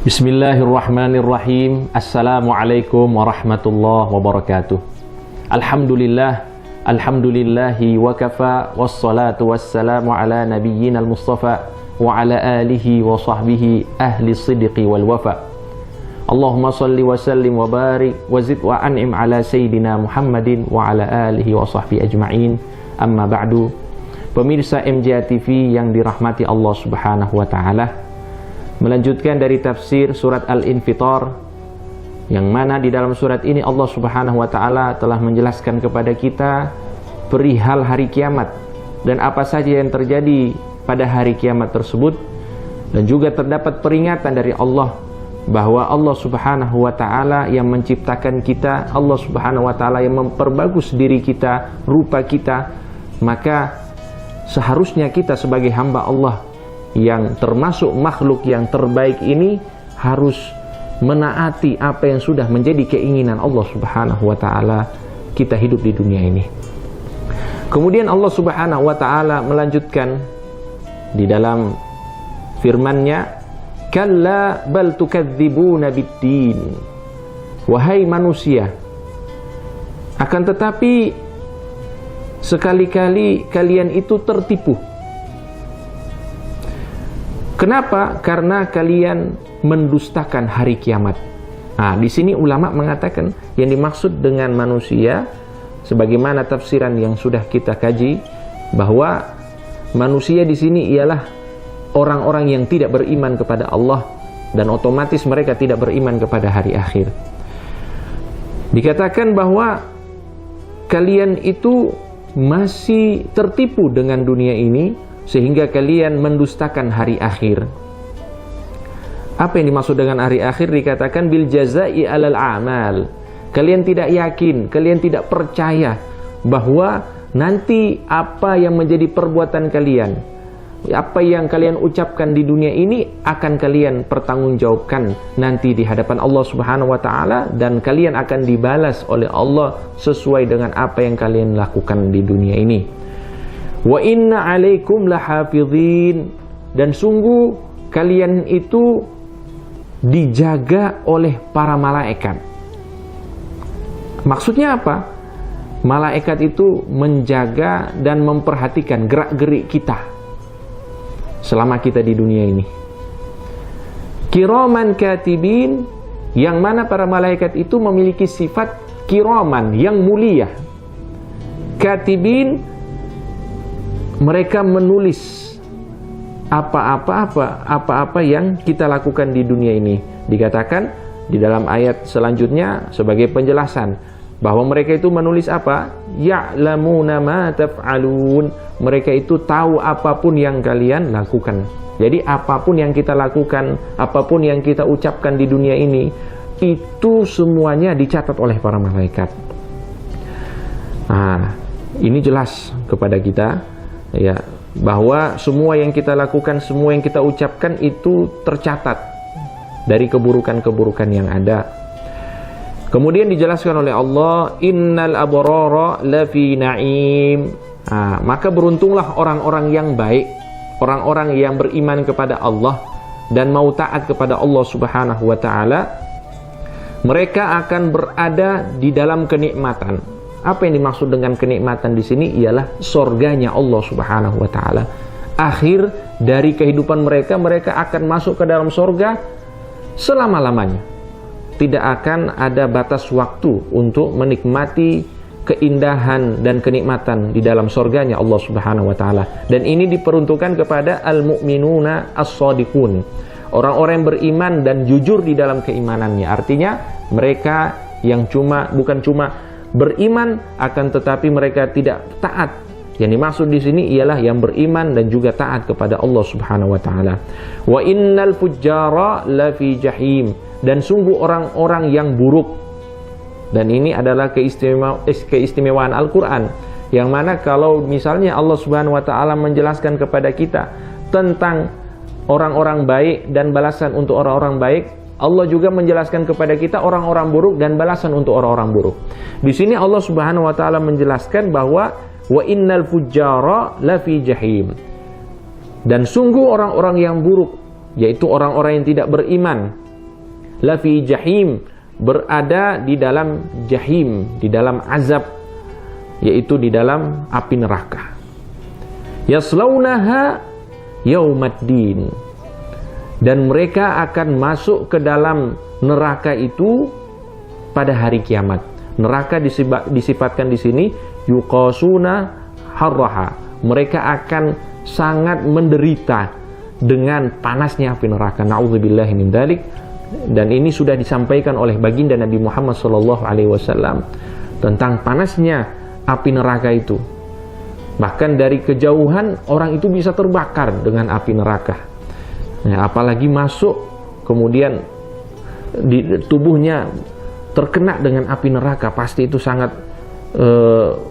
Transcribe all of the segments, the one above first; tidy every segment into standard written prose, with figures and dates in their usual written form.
Bismillahirrahmanirrahim. Assalamualaikum warahmatullahi wabarakatuh. Alhamdulillahi wa kafa, wassalatu wassalamu ala nabiyyina al-mustafa wa ala alihi wa sahbihi ahli sidqi wal wafa. Allahumma salli wa sallim wa barik wa zid wa an'im ala sayyidina Muhammadin wa ala alihi wa sahbihi ajma'in. Amma ba'du. Pemirsa MJA TV yang dirahmati Allah Subhanahu wa taala, melanjutkan dari tafsir surat Al-Infitar, yang mana di dalam surat ini Allah Subhanahu wa taala telah menjelaskan kepada kita perihal hari kiamat dan apa saja yang terjadi pada hari kiamat tersebut, dan juga terdapat peringatan dari Allah bahwa Allah Subhanahu wa taala yang menciptakan kita, Allah Subhanahu wa taala yang memperbagus diri kita, rupa kita, maka seharusnya kita sebagai hamba Allah yang termasuk makhluk yang terbaik ini harus menaati apa yang sudah menjadi keinginan Allah Subhanahu wa taala kita hidup di dunia ini. Kemudian Allah Subhanahu wa taala melanjutkan di dalam firman-Nya, "Kalla bal tukadzibuna biddin." Wahai manusia, akan tetapi sekali-kali kalian itu tertipu. Kenapa? Karena kalian mendustakan hari kiamat. Nah, di sini ulama mengatakan yang dimaksud dengan manusia, sebagaimana tafsiran yang sudah kita kaji, bahwa manusia di sini ialah orang-orang yang tidak beriman kepada Allah, dan otomatis mereka tidak beriman kepada hari akhir. Dikatakan bahwa kalian itu masih tertipu dengan dunia ini, sehingga kalian mendustakan hari akhir. Apa yang dimaksud dengan hari akhir? Dikatakan bil jazai alal amal. Kalian tidak yakin, kalian tidak percaya bahwa nanti apa yang menjadi perbuatan kalian, apa yang kalian ucapkan di dunia ini akan kalian pertanggungjawabkan nanti di hadapan Allah Subhanahu wa taala, dan kalian akan dibalas oleh Allah sesuai dengan apa yang kalian lakukan di dunia ini. Wa inna alaikum lahafidhin, dan sungguh kalian itu dijaga oleh para malaikat. Maksudnya apa? Malaikat itu menjaga dan memperhatikan gerak-gerik kita selama kita di dunia ini. Kiraman katibin, yang mana para malaikat itu memiliki sifat kiraman, yang mulia. Katibin, mereka menulis apa-apa yang kita lakukan di dunia ini. Dikatakan di dalam ayat selanjutnya sebagai penjelasan bahwa mereka itu menulis apa? Ya'lamuna ma taf'alun. Mereka itu tahu apapun yang kalian lakukan. Jadi apapun yang kita lakukan, apapun yang kita ucapkan di dunia ini, itu semuanya dicatat oleh para malaikat. Nah, ini jelas kepada kita, ya, bahwa semua yang kita lakukan, semua yang kita ucapkan itu tercatat dari keburukan-keburukan yang ada. Kemudian dijelaskan oleh Allah, innal abrara lafi na'im. Nah, maka beruntunglah orang-orang yang baik, orang-orang yang beriman kepada Allah dan mau taat kepada Allah Subhanahu wa taala. Mereka akan berada di dalam kenikmatan. Apa yang dimaksud dengan kenikmatan di sini ialah surganya Allah Subhanahu wa taala. Akhir dari kehidupan mereka, mereka akan masuk ke dalam surga selama-lamanya. Tidak akan ada batas waktu untuk menikmati keindahan dan kenikmatan di dalam surganya Allah Subhanahu wa taala. Dan ini diperuntukkan kepada al-mu'minuna as-shadiqun, orang-orang yang beriman dan jujur di dalam keimanannya. Artinya mereka yang bukan cuma beriman, akan tetapi mereka tidak taat. Yang dimaksud di sini ialah yang beriman dan juga taat kepada Allah Subhanahu wa taala. Wa innal fujjara lafi jahim, dan sungguh orang-orang yang buruk. Dan ini adalah keistimewaan Al-Qur'an, yang mana kalau misalnya Allah Subhanahu wa taala menjelaskan kepada kita tentang orang-orang baik dan balasan untuk orang-orang baik, Allah juga menjelaskan kepada kita orang-orang buruk dan balasan untuk orang-orang buruk. Di sini Allah Subhanahu wa taala menjelaskan bahwa wa innal fujjara lafi jahim. Dan sungguh orang-orang yang buruk, yaitu orang-orang yang tidak beriman, lafi jahim, berada di dalam jahim, di dalam azab, yaitu di dalam api neraka. Yaslaunaha yaumaddin, dan mereka akan masuk ke dalam neraka itu pada hari kiamat. Neraka disifatkan di sini yuqasuna harraha, mereka akan sangat menderita dengan panasnya api neraka. Na'udzubillahi min dzalik. Dan ini sudah disampaikan oleh baginda Nabi Muhammad SAW tentang panasnya api neraka itu. Bahkan dari kejauhan orang itu bisa terbakar dengan api neraka. Nah, apalagi masuk kemudian di tubuhnya terkena dengan api neraka, pasti itu sangat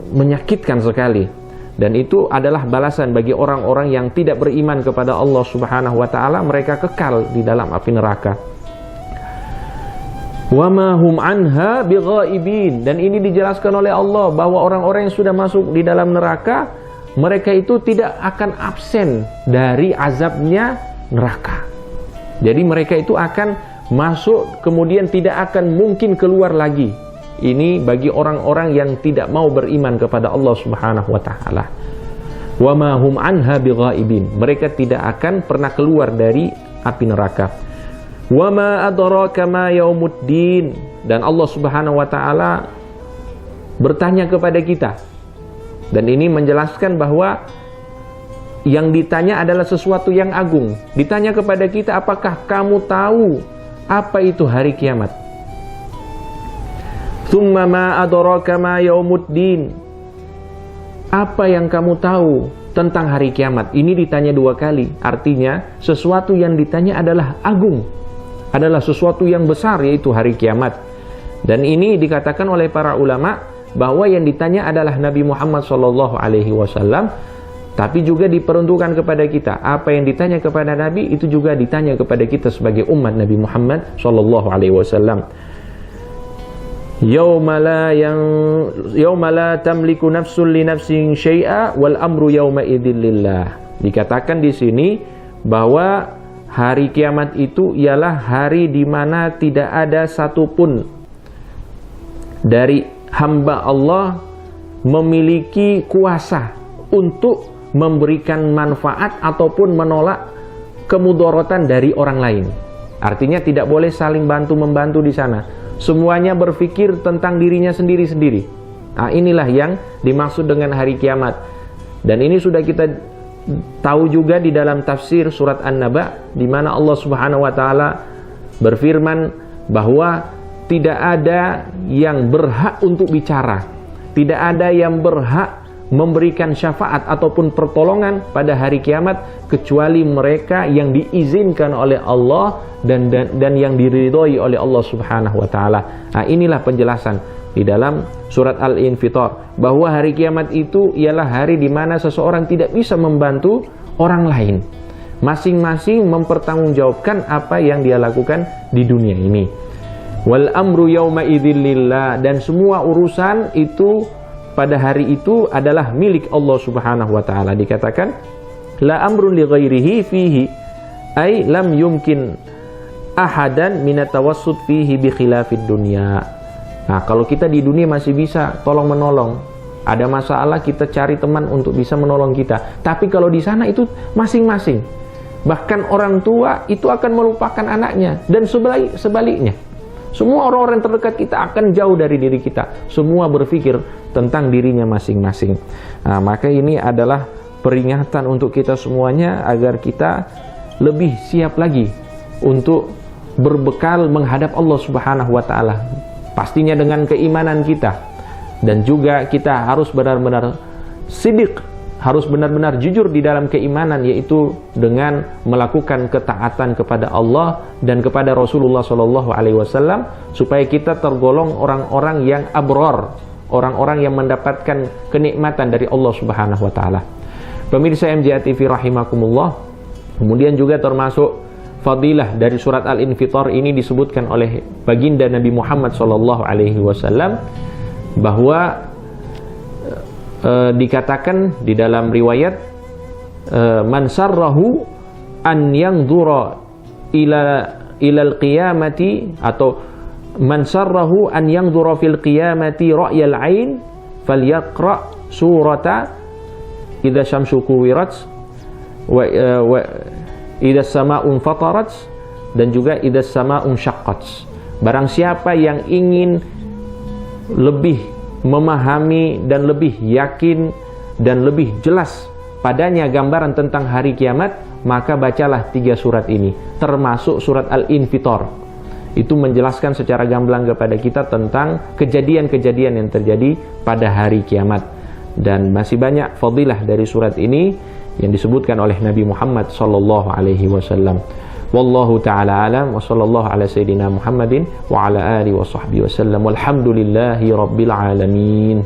menyakitkan sekali. Dan itu adalah balasan bagi orang-orang yang tidak beriman kepada Allah Subhanahu wa taala, mereka kekal di dalam api neraka. Wa ma hum anha bighaibin, dan ini dijelaskan oleh Allah bahwa orang-orang yang sudah masuk di dalam neraka, mereka itu tidak akan absen dari azabnya neraka. Jadi mereka itu akan masuk kemudian tidak akan mungkin keluar lagi. Ini bagi orang-orang yang tidak mau beriman kepada Allah Subhanahu wa taala. Wa ma hum anha bighaibin, mereka tidak akan pernah keluar dari api neraka. Wa ma adraka ma yaumuddin, dan Allah Subhanahu wa taala bertanya kepada kita. Dan ini menjelaskan bahwa yang ditanya adalah sesuatu yang agung. Ditanya kepada kita, apakah kamu tahu apa itu hari kiamat? Tsumma ma adraka ma yaumuddin, apa yang kamu tahu tentang hari kiamat? Ini ditanya dua kali. Artinya sesuatu yang ditanya adalah agung, adalah sesuatu yang besar, yaitu hari kiamat. Dan ini dikatakan oleh para ulama bahwa yang ditanya adalah Nabi Muhammad SAW, tapi juga diperuntukkan kepada kita. Apa yang ditanya kepada Nabi itu juga ditanya kepada kita sebagai umat Nabi Muhammad SAW. Yauma la tamliku nafsun li nafsin syai'a wal amru yauma idzin lillah. Dikatakan di sini bahwa hari kiamat itu ialah hari di mana tidak ada satupun dari hamba Allah memiliki kuasa untuk memberikan manfaat ataupun menolak kemudaratan dari orang lain. Artinya tidak boleh saling bantu-membantu di sana. Semuanya berpikir tentang dirinya sendiri-sendiri. Nah, inilah yang dimaksud dengan hari kiamat. Dan ini sudah kita tahu juga di dalam tafsir surat An-Naba, di mana Allah Subhanahu wa taala berfirman bahwa tidak ada yang berhak untuk bicara, tidak ada yang berhak memberikan syafaat ataupun pertolongan pada hari kiamat kecuali mereka yang diizinkan oleh Allah dan yang diridhoi oleh Allah Subhanahu wa taala. Nah, inilah penjelasan di dalam surat Al-Infitar bahwa hari kiamat itu ialah hari di mana seseorang tidak bisa membantu orang lain. Masing-masing mempertanggungjawabkan apa yang dia lakukan di dunia ini. Wal amru yauma idzin lillah, dan semua urusan itu pada hari itu adalah milik Allah Subhanahu wa taala. Dikatakan la amrun li ghairihi fihi, ay lam yumkin ahadan min atawassut fihi bi khilafid dunya. Nah, kalau kita di dunia masih bisa tolong menolong, ada masalah kita cari teman untuk bisa menolong kita. Tapi kalau di sana itu masing-masing. Bahkan orang tua itu akan melupakan anaknya, dan sebaliknya. Semua orang-orang terdekat kita akan jauh dari diri kita. Semua berpikir tentang dirinya masing-masing. Nah, maka ini adalah peringatan untuk kita semuanya agar kita lebih siap lagi untuk berbekal menghadap Allah Subhanahu wa taala. Pastinya dengan keimanan kita. Dan juga kita harus benar-benar siddiq, harus benar-benar jujur di dalam keimanan, yaitu dengan melakukan ketaatan kepada Allah dan kepada Rasulullah SAW, supaya kita tergolong orang-orang yang abror, orang-orang yang mendapatkan kenikmatan dari Allah Subhanahu wa taala. Pemirsa MJA TV rahimakumullah, kemudian juga termasuk fadilah dari surat Al-Infitar ini disebutkan oleh baginda Nabi Muhammad SAW bahwa dikatakan di dalam riwayat man sarrahu an yanzura ila ilal qiyamati, atau man sarrahu an yanzura fil qiyamati ra'yal ain falyaqra surata idza syamsu kuwirat wa idza sama'un fatarat, dan juga idza sama'un syaqqat. Barang siapa yang ingin lebih memahami dan lebih yakin dan lebih jelas padanya gambaran tentang hari kiamat, maka bacalah 3 surat ini, termasuk surat Al-Infitar. Itu menjelaskan secara gamblang kepada kita tentang kejadian-kejadian yang terjadi pada hari kiamat. Dan masih banyak fadilah dari surat ini yang disebutkan oleh Nabi Muhammad sallallahu alaihi wasallam. Wallahu ta'ala alam, wa sallallahu ala sayyidina Muhammadin wa ala alihi wa sahbihi wasallam, walhamdulillahi rabbil alamin.